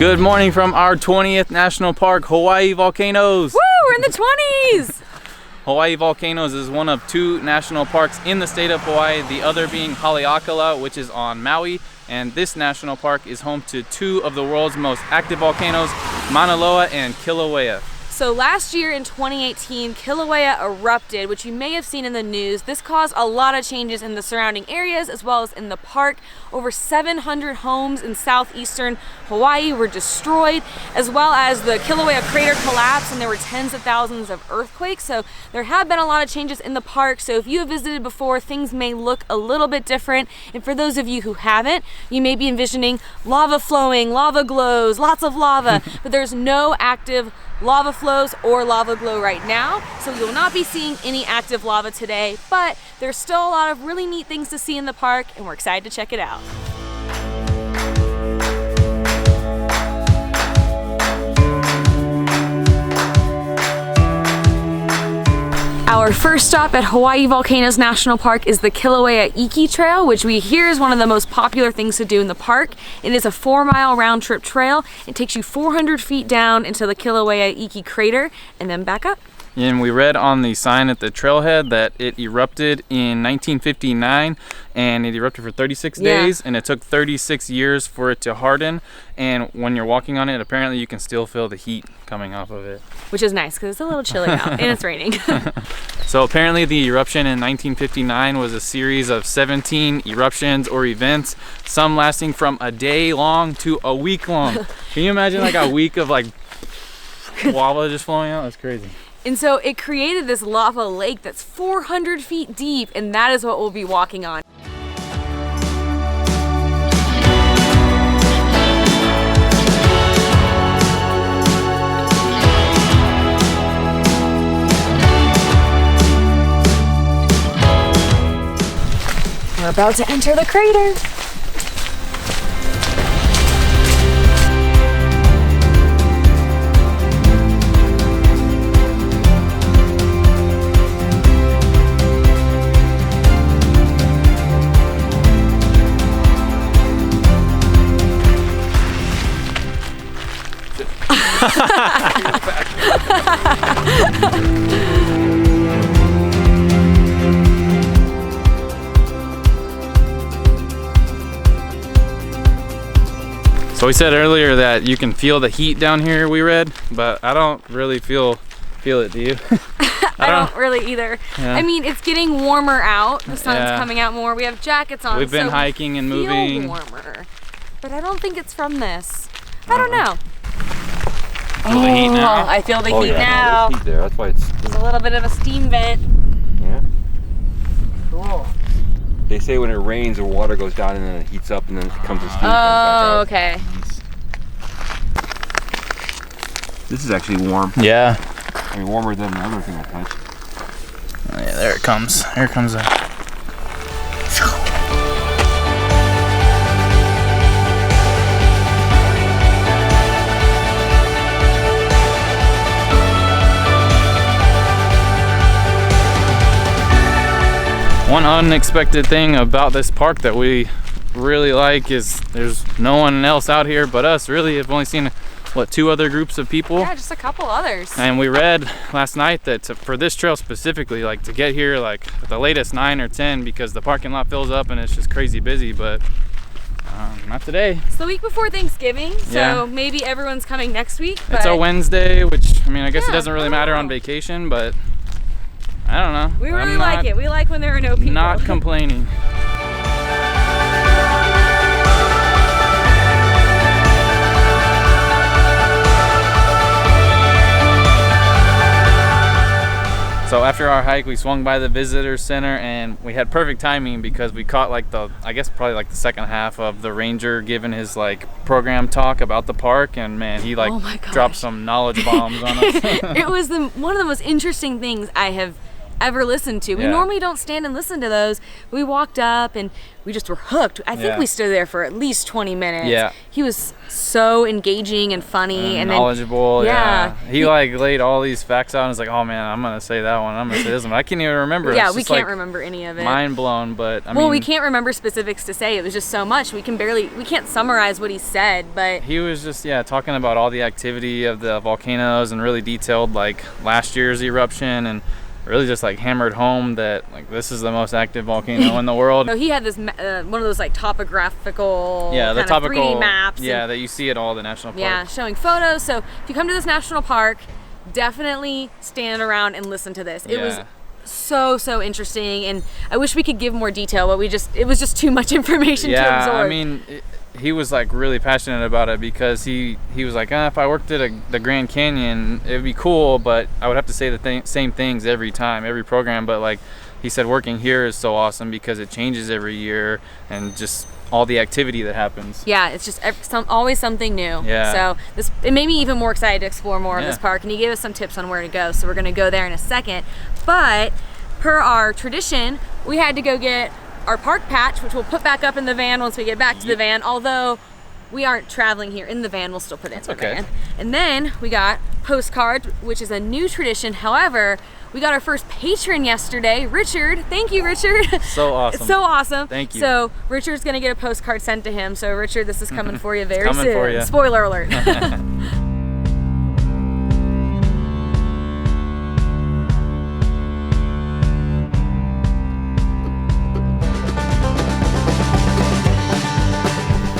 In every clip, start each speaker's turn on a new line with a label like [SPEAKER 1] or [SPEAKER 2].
[SPEAKER 1] Good morning from our 20th National Park, Hawaii Volcanoes.
[SPEAKER 2] Woo, we're in the 20s!
[SPEAKER 1] Hawaii Volcanoes is one of two national parks in the state of Hawaii, the other being Haleakala, which is on Maui. And this national park is home to two of the world's most active volcanoes, Mauna Loa and Kilauea.
[SPEAKER 2] So last year in 2018, Kilauea erupted, which you may have seen in the news. This caused a lot of changes in the surrounding areas as well as in the park. Over 700 homes in southeastern Hawaii were destroyed, as well as the Kilauea Iki Crater collapsed, and there were tens of thousands of earthquakes. So there have been a lot of changes in the park. So if you have visited before, things may look a little bit different. And for those of you who haven't, you may be envisioning lava flowing, lava glows, lots of lava, but there's no active lava flows or lava glow right now, so you will not be seeing any active lava today, but there's still a lot of really neat things to see in the park, and we're excited to check it out. Our first stop at Hawaii Volcanoes National Park is the Kilauea Iki Trail, which we hear is one of the most popular things to do in the park. It is a 4-mile round trip trail. It takes you 400 feet down into the Kilauea Iki Crater and then back up.
[SPEAKER 1] And we read on the sign at the trailhead that it erupted in 1959, and it erupted for 36 days, and it took 36 years for it to harden. And when you're walking on it, apparently you can still feel the heat coming off of it.
[SPEAKER 2] Which is nice, because it's a little chilly out, and it's raining.
[SPEAKER 1] So apparently the eruption in 1959 was a series of 17 eruptions or events, some lasting from a day long to a week long. Can you imagine like a week of like lava just flowing out? That's crazy.
[SPEAKER 2] And so it created this lava lake that's 400 feet deep, and that is what we'll be walking on. We're about to enter the crater.
[SPEAKER 1] So we said earlier that you can feel the heat down here, we read, but I don't really feel it, do you?
[SPEAKER 2] I don't really either.
[SPEAKER 1] Yeah.
[SPEAKER 2] I mean, it's getting warmer out. The sun's coming out more. We have jackets on.
[SPEAKER 1] We've been hiking and moving.
[SPEAKER 2] Feel warmer. But I don't think it's from this. I don't know.
[SPEAKER 1] Feel the heat now?
[SPEAKER 2] I feel the heat now.
[SPEAKER 3] No, there's heat there. That's why it's
[SPEAKER 2] a little bit of a steam vent.
[SPEAKER 3] Yeah. Cool. They say when it rains, the water goes down and then it heats up and then it comes to steam.
[SPEAKER 2] Oh, okay.
[SPEAKER 3] This is actually warm.
[SPEAKER 1] Yeah.
[SPEAKER 3] I mean, warmer than the other thing I touched.
[SPEAKER 1] Oh, yeah, there it comes. Here comes it. One unexpected thing about this park that we really like is there's no one else out here but us. Really, I've only seen, what, 2 other groups of people?
[SPEAKER 2] Yeah, just a couple others.
[SPEAKER 1] And we read last night that for this trail specifically, like to get here like at the latest 9 or 10 because the parking lot fills up and it's just crazy busy, but not today.
[SPEAKER 2] It's the week before Thanksgiving, so maybe everyone's coming next week. But
[SPEAKER 1] it's a Wednesday, which, I mean, I guess it doesn't really matter on vacation, but I don't know.
[SPEAKER 2] We really like it. We like when there are no people.
[SPEAKER 1] Not complaining. So after our hike, we swung by the visitor center and we had perfect timing because we caught like I guess probably like the second half of the ranger giving his like program talk about the park, and man, he like dropped some knowledge bombs on us.
[SPEAKER 2] It was one of the most interesting things I have ever listened to. We normally don't stand and listen to those. We walked up and we just were hooked. I think we stood there for at least 20 minutes.
[SPEAKER 1] Yeah.
[SPEAKER 2] He was so engaging and funny and
[SPEAKER 1] knowledgeable.
[SPEAKER 2] Then,
[SPEAKER 1] He like laid all these facts out and was like, oh man, I'm gonna say that one, I'm gonna say this one. I can't even remember.
[SPEAKER 2] Yeah,
[SPEAKER 1] it's
[SPEAKER 2] we
[SPEAKER 1] just,
[SPEAKER 2] can't
[SPEAKER 1] like,
[SPEAKER 2] remember any of it.
[SPEAKER 1] Mind blown, but I mean,
[SPEAKER 2] we can't remember specifics to say. It was just so much. We can't summarize what he said, but
[SPEAKER 1] he was just talking about all the activity of the volcanoes and really detailed like last year's eruption, and really just like hammered home that like this is the most active volcano in the world.
[SPEAKER 2] So he had this one of those like topographical
[SPEAKER 1] the topical
[SPEAKER 2] 3D maps.
[SPEAKER 1] That you see at all the national parks.
[SPEAKER 2] Yeah, showing photos. So if you come to this national park, definitely stand around and listen to this. It was so interesting, and I wish we could give more detail, but it was just too much information to absorb.
[SPEAKER 1] I mean, he was like really passionate about it because he was like, if I worked at the Grand Canyon, it'd be cool, but I would have to say the same things every time, every program. But like he said, working here is so awesome because it changes every year and just all the activity that happens.
[SPEAKER 2] Yeah, it's just always something new.
[SPEAKER 1] Yeah.
[SPEAKER 2] So it made me even more excited to explore more of this park, and he gave us some tips on where to go. So we're gonna go there in a second. But per our tradition, we had to go get our park patch, which we'll put back up in the van once we get back to the van. Although we aren't traveling here in the van, we'll still put it in the van. And then we got postcards, which is a new tradition. However, we got our first patron yesterday, Richard. Thank you, Richard.
[SPEAKER 1] So awesome.
[SPEAKER 2] It's so awesome.
[SPEAKER 1] Thank you.
[SPEAKER 2] So Richard's gonna get a postcard sent to him. So Richard, this is coming for you very soon.
[SPEAKER 1] For you.
[SPEAKER 2] Spoiler alert.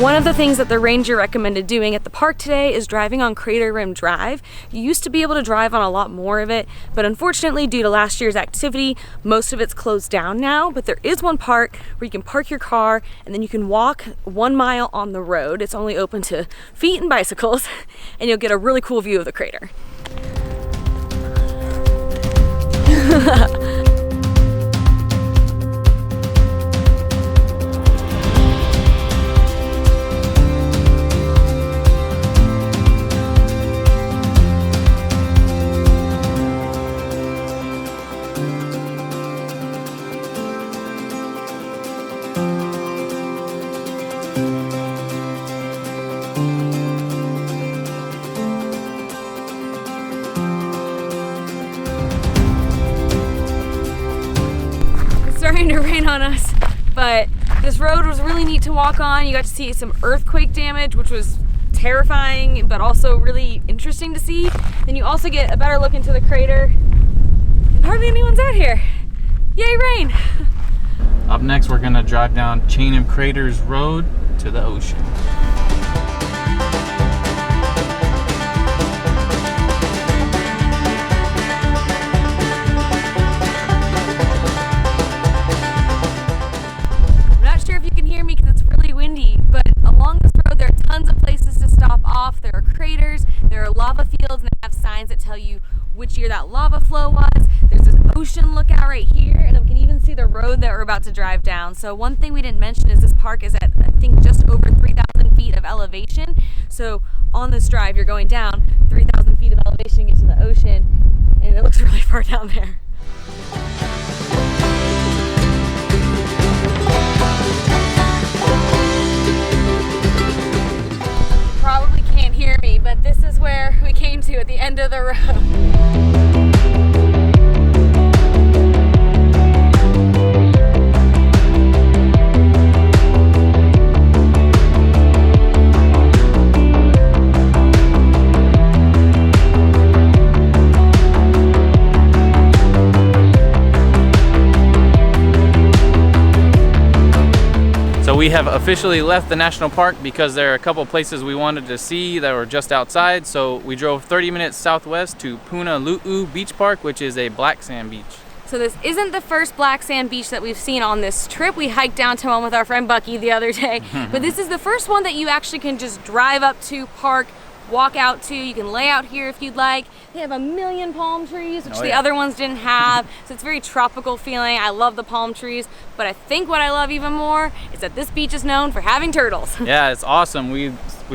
[SPEAKER 2] One of the things that the ranger recommended doing at the park today is driving on Crater Rim Drive. You used to be able to drive on a lot more of it, but unfortunately due to last year's activity, most of it's closed down now. But there is one part where you can park your car and then you can walk 1 mile on the road. It's only open to feet and bicycles, and you'll get a really cool view of the crater. Starting to rain on us, but this road was really neat to walk on. You got to see some earthquake damage, which was terrifying, but also really interesting to see. Then you also get a better look into the crater, and hardly anyone's out here. Yay, rain!
[SPEAKER 1] Up next, we're gonna drive down Chain of Craters Road to the ocean.
[SPEAKER 2] There are craters, there are lava fields, and they have signs that tell you which year that lava flow was. There's this ocean lookout right here, and we can even see the road that we're about to drive down. So one thing we didn't mention is this park is at, I think, just over 3,000 feet of elevation. So on this drive, you're going down 3,000 feet of elevation, get to the ocean, and it looks really far down there. Probably can't hear me, but this is where we came to at the end of the road.
[SPEAKER 1] We have officially left the national park because there are a couple places we wanted to see that were just outside. So we drove 30 minutes southwest to Punalu'u Beach Park, which is a black sand beach.
[SPEAKER 2] So this isn't the first black sand beach that we've seen on this trip. We hiked down to one with our friend Bucky the other day, but this is the first one that you actually can just drive up to, park, walk out to. You can lay out here if you'd like. They have a million palm trees, which the other ones didn't have. So it's very tropical feeling. I love the palm trees, but I think what I love even more is that this beach is known for having turtles.
[SPEAKER 1] Yeah, it's awesome. We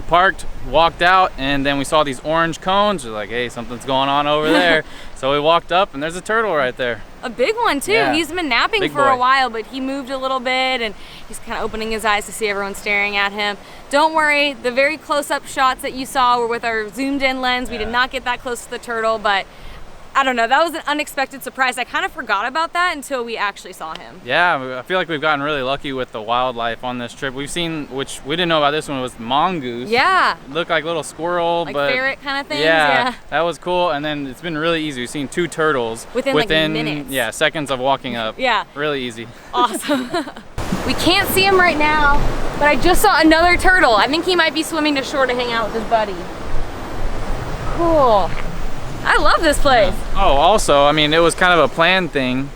[SPEAKER 1] parked, walked out, and then we saw these orange cones. We're like, hey, something's going on over there. So we walked up and there's a turtle right there.
[SPEAKER 2] A big one too.
[SPEAKER 1] Yeah.
[SPEAKER 2] He's been napping
[SPEAKER 1] Big
[SPEAKER 2] for a
[SPEAKER 1] boy.
[SPEAKER 2] while, but he moved a little bit and he's kind of opening his eyes to see everyone staring at him. Don't worry, the very close-up shots that you saw were with our zoomed-in lens. We did not get that close to the turtle, but I don't know, that was an unexpected surprise. I kind of forgot about that until we actually saw him.
[SPEAKER 1] Yeah, I feel like we've gotten really lucky with the wildlife on this trip. We've seen, which we didn't know about this one, was mongoose.
[SPEAKER 2] Yeah.
[SPEAKER 1] Look like little squirrel,
[SPEAKER 2] Like
[SPEAKER 1] but
[SPEAKER 2] ferret kind of things.
[SPEAKER 1] yeah, that was cool. And then it's been really easy. We've seen 2 turtles
[SPEAKER 2] Within like minutes.
[SPEAKER 1] Yeah, seconds of walking up.
[SPEAKER 2] Yeah.
[SPEAKER 1] Really easy.
[SPEAKER 2] Awesome. We can't see him right now, but I just saw another turtle. I think he might be swimming to shore to hang out with his buddy. Cool. I love this place.
[SPEAKER 1] Oh, also, I mean, it was kind of a planned thing,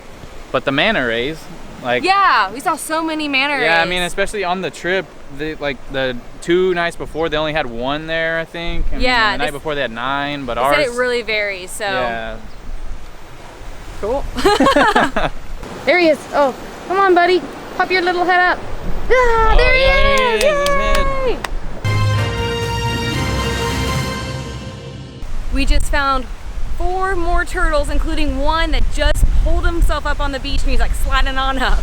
[SPEAKER 1] but the manta rays, like.
[SPEAKER 2] Yeah, we saw so many manta rays.
[SPEAKER 1] Yeah, I mean, especially on the trip, like the 2 nights before, they only had 1 there, I think. And
[SPEAKER 2] Yeah,
[SPEAKER 1] the night before they had 9, but
[SPEAKER 2] they
[SPEAKER 1] ours.
[SPEAKER 2] said it really varies, so.
[SPEAKER 1] Yeah.
[SPEAKER 2] Cool. There he is. Oh, come on, buddy. Pop your little head up. Ah, there he is.
[SPEAKER 1] His head.
[SPEAKER 2] Yay! We just found 4 more turtles, including one that just pulled himself up on the beach and he's like sliding on up.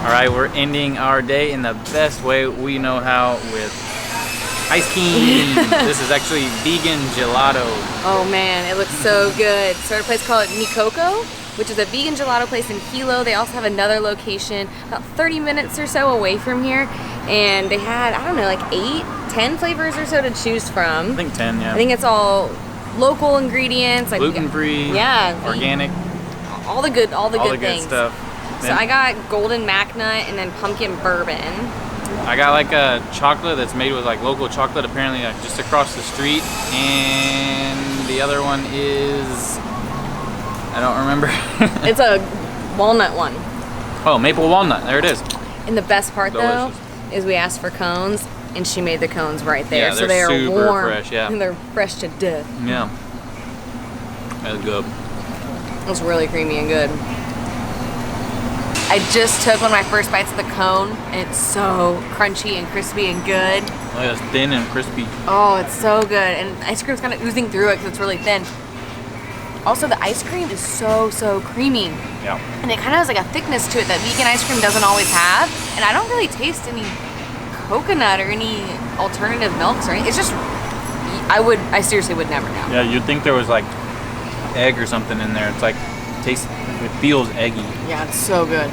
[SPEAKER 1] All right, we're ending our day in the best way we know how, with ice cream. This is actually vegan gelato.
[SPEAKER 2] Oh man, it looks so good. So at a place called Mi Coco, which is a vegan gelato place in Hilo. They also have another location about 30 minutes or so away from here. And they had, I don't know, like 8, 10 flavors or so to choose from.
[SPEAKER 1] I think 10, yeah.
[SPEAKER 2] I think it's all local ingredients. Like
[SPEAKER 1] gluten-free,
[SPEAKER 2] yeah,
[SPEAKER 1] organic,
[SPEAKER 2] all the good
[SPEAKER 1] good
[SPEAKER 2] things.
[SPEAKER 1] stuff.
[SPEAKER 2] So I got golden macnut and then pumpkin bourbon.
[SPEAKER 1] I got like a chocolate that's made with like local chocolate, apparently like just across the street. And the other one is, I don't remember.
[SPEAKER 2] It's a walnut one.
[SPEAKER 1] Oh, maple walnut, there it is.
[SPEAKER 2] And the best part
[SPEAKER 1] Delicious.
[SPEAKER 2] though is we asked for cones and she made the cones right there.
[SPEAKER 1] Yeah,
[SPEAKER 2] so
[SPEAKER 1] they're
[SPEAKER 2] they are
[SPEAKER 1] super
[SPEAKER 2] warm
[SPEAKER 1] fresh, yeah.
[SPEAKER 2] and they're fresh to death.
[SPEAKER 1] Yeah, that's good.
[SPEAKER 2] It was really creamy and good. I just took one of my first bites of the cone and it's so crunchy and crispy and good.
[SPEAKER 1] Oh, yeah, it's thin and crispy.
[SPEAKER 2] Oh, it's so good. And ice cream's kind of oozing through it because it's really thin. Also, the ice cream is so creamy.
[SPEAKER 1] Yeah.
[SPEAKER 2] And it kind of has like a thickness to it that vegan ice cream doesn't always have. And I don't really taste any coconut or any alternative milks or anything. It's just, I seriously would never know.
[SPEAKER 1] Yeah, you'd think there was like egg or something in there. It's like, it feels eggy.
[SPEAKER 2] Yeah, it's so good.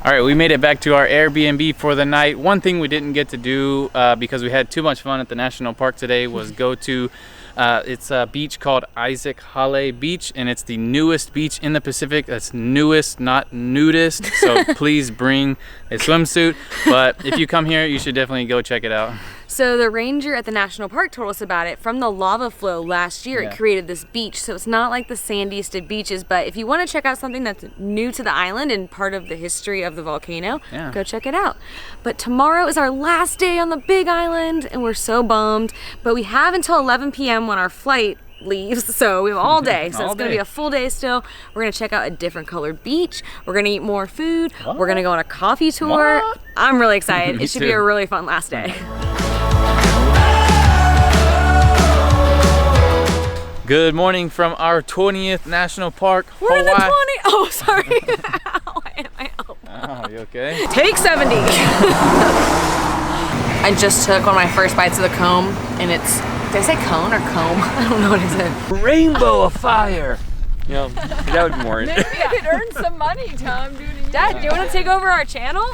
[SPEAKER 1] All right, we made it back to our Airbnb for the night. One thing we didn't get to do because we had too much fun at the national park today was go to, it's a beach called Hale Beach, and it's the newest beach in the Pacific. That's newest, not nudist, so please bring a swimsuit. But if you come here, you should definitely go check it out.
[SPEAKER 2] So the ranger at the national park told us about it. From the lava flow last year, it created this beach. So it's not like the sandiest of beaches, but if you want to check out something that's new to the island and part of the history of the volcano, go check it out. But tomorrow is our last day on the Big Island, and we're so bummed. But we have until 11 p.m. when our flight leaves, so we have all day. So it's gonna be a full day still. We're gonna check out a different colored beach. We're gonna eat more food. We're gonna go on a coffee tour. I'm really excited. It should be a really fun last day.
[SPEAKER 1] Good morning from our 20th national park,
[SPEAKER 2] We're in the 20.
[SPEAKER 1] Hawaii.
[SPEAKER 2] Oh, sorry. Ow, I hit my elbow.
[SPEAKER 1] Oh, you okay?
[SPEAKER 2] Take 70. I just took one of my first bites of the cone, and it's, did I say cone or comb? I don't know what I said.
[SPEAKER 3] Rainbow of fire. You know, that would be more.
[SPEAKER 4] Maybe I could earn some money, Tom, doing a
[SPEAKER 2] Dad, do you want to take over our channel?